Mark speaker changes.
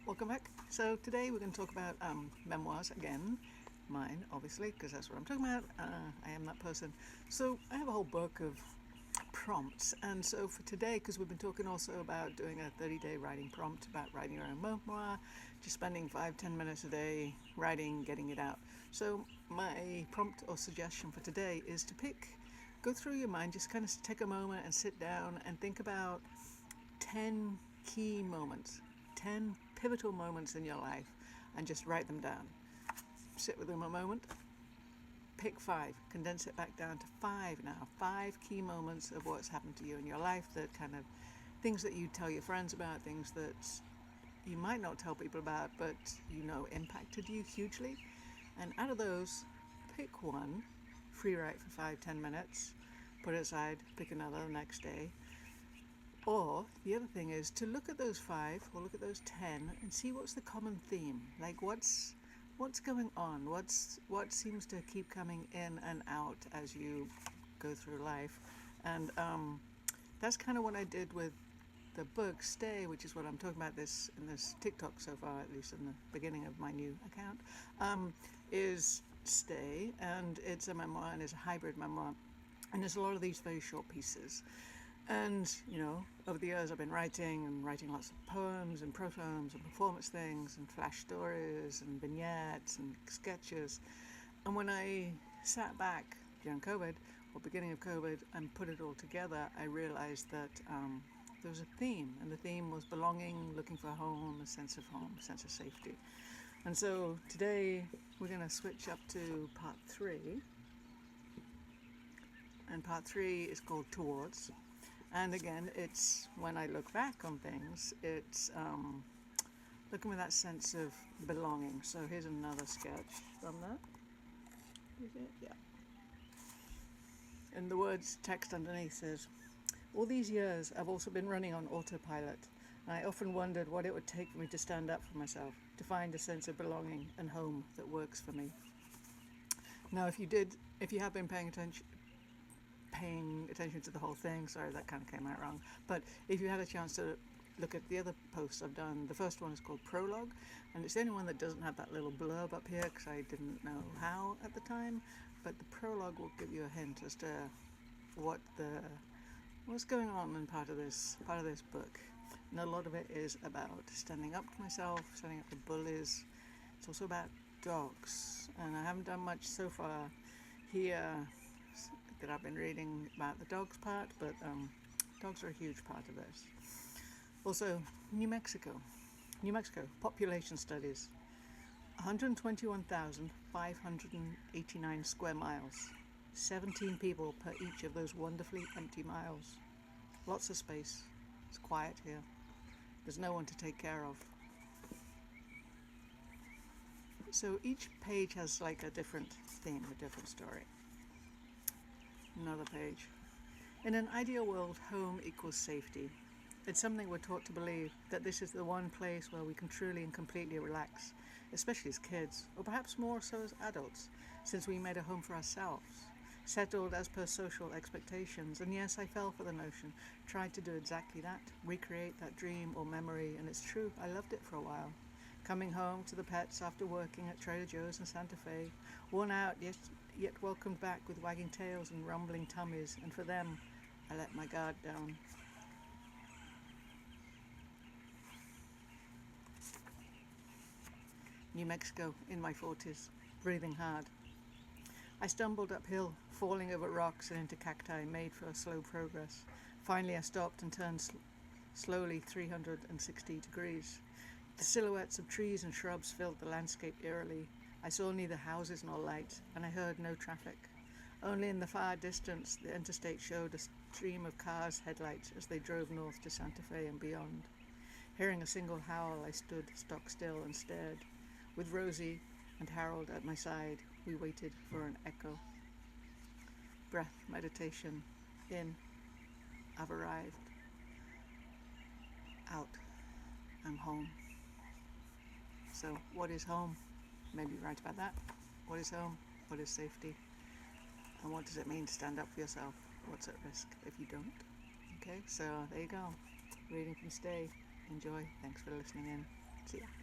Speaker 1: welcome back. So today we're going to talk about memoirs again, mine obviously, because that's what I'm talking about. I am that person. So I have a whole book of prompts, and so for today, because we've been talking also about doing a 30-day writing prompt about writing your own memoir, just spending 5-10 minutes a day writing, getting it out. So my prompt or suggestion for today is to go through your mind, just kind of take a moment and sit down and think about 10 key moments, 10 pivotal moments in your life, and just write them down. Sit with them a moment, pick 5, condense it back down to 5 now. 5 key moments of what's happened to you in your life, that kind of things that you tell your friends about, things that you might not tell people about, but impacted you hugely. And out of those, pick one, free write for 5-10 minutes, put it aside, pick another the next day. Or the other thing is to look at those 5 or look at those 10 and see what's the common theme. Like what's going on? What seems to keep coming in and out as you go through life? And that's kind of what I did with the book Stay, which is what I'm talking about in this TikTok so far, at least in the beginning of my new account, is Stay, and it's a memoir and it's a hybrid memoir, and there's a lot of these very short pieces. And, over the years I've been writing lots of poems and protomes and performance things and flash stories and vignettes and sketches. And when I sat back during COVID, or beginning of COVID, and put it all together, I realized that there was a theme, and the theme was belonging, looking for a home, a sense of home, a sense of safety. And so today we're going to switch up to part 3. And part 3 is called Towards. And again, it's when I look back on things, it's looking with that sense of belonging. So here's another sketch from that. Is it? Yeah. And the words text underneath says, "All these years I've also been running on autopilot, and I often wondered what it would take for me to stand up for myself, to find a sense of belonging and home that works for me." Now, if you have been paying attention to the whole thing, sorry, that kind of came out wrong, but if you had a chance to look at the other posts I've done, the first one is called Prologue, and it's the only one that doesn't have that little blurb up here because I didn't know how at the time, but the prologue will give you a hint as to what's going on in part of this book. And a lot of it is about standing up to myself, standing up to bullies. It's also about dogs, and I haven't done much so far here that I've been reading about the dogs part, but dogs are a huge part of this. Also, New Mexico, population studies, 121,589 square miles, 17 people per each of those wonderfully empty miles. Lots of space. It's quiet here. There's no one to take care of. So each page has like a different theme, a different story. Another page. In an ideal world, home equals safety. It's something we're taught to believe, that this is the one place where we can truly and completely relax, especially as kids, or perhaps more so as adults, since we made a home for ourselves, settled as per social expectations. And yes, I fell for the notion, tried to do exactly that, recreate that dream or memory, and it's true, I loved it for a while. Coming home to the pets after working at Trader Joe's in Santa Fe, worn out yet welcomed back with wagging tails and rumbling tummies, and for them, I let my guard down. New Mexico, in my 40s, breathing hard. I stumbled uphill, falling over rocks and into cacti, made for slow progress. Finally I stopped and turned slowly 360 degrees. The silhouettes of trees and shrubs filled the landscape eerily. I saw neither houses nor lights, and I heard no traffic. Only in the far distance, the interstate showed a stream of cars' headlights as they drove north to Santa Fe and beyond. Hearing a single howl, I stood stock still and stared. With Rosie and Harold at my side, we waited for an echo. Breath, meditation. In, I've arrived. Out, I'm home. So, what is home? Maybe write about that. What is home? What is safety? And what does it mean to stand up for yourself? What's at risk if you don't? Okay, so there you go. Reading from Stay. Enjoy. Thanks for listening in. See ya.